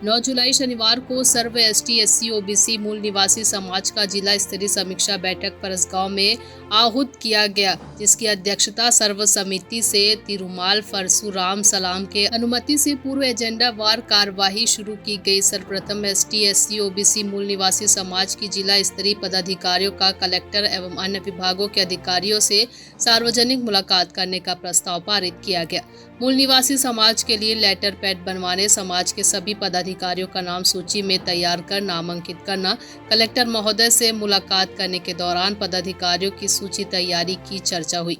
9 जुलाई शनिवार को सर्व ST SC OBC मूल निवासी समाज का जिला स्तरीय समीक्षा बैठक परसगांव में आहूत किया गया, जिसकी अध्यक्षता सर्व समिति से तिरुमाल परशुराम सलाम के अनुमति से पूर्व एजेंडा वार कार्यवाही शुरू की गई। सर्वप्रथम एसटी एससी ओबीसी मूल निवासी समाज की जिला स्तरीय पदाधिकारियों का कलेक्टर एवं अन्य विभागों के अधिकारियों से सार्वजनिक मुलाकात करने का प्रस्ताव पारित किया गया। मूल निवासी समाज के लिए लेटर पैड बनवाने, समाज के सभी पदाधिकारियों का नाम सूची में तैयार कर नामांकित करना, कलेक्टर महोदय से मुलाकात करने के दौरान पदाधिकारियों की सूची तैयारी की चर्चा हुई।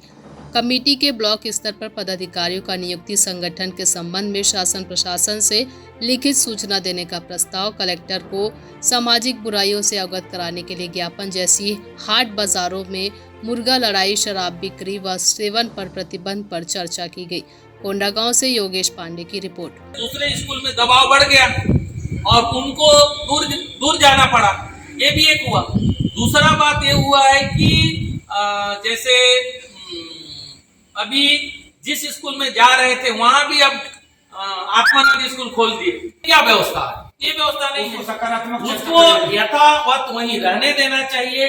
कमेटी के ब्लॉक स्तर पर पदाधिकारियों का नियुक्ति, संगठन के संबंध में शासन प्रशासन से लिखित सूचना देने का प्रस्ताव, कलेक्टर को सामाजिक बुराइयों से अवगत कराने के लिए ज्ञापन जैसी हाट बाजारों में मुर्गा लड़ाई, शराब बिक्री व सेवन पर प्रतिबंध पर चर्चा की गई। कोंडागांव से योगेश पांडे की रिपोर्ट। दूसरे स्कूल में दबाव बढ़ गया और उनको दूर जाना पड़ा, ये भी एक हुआ। दूसरा बात ये हुआ है कि जैसे अभी जिस स्कूल में जा रहे थे वहां भी अब आत्मानंद स्कूल खोल दिए। क्या व्यवस्था है? ये व्यवस्था नहीं है। उसको यथावत वहीं रहने देना चाहिए।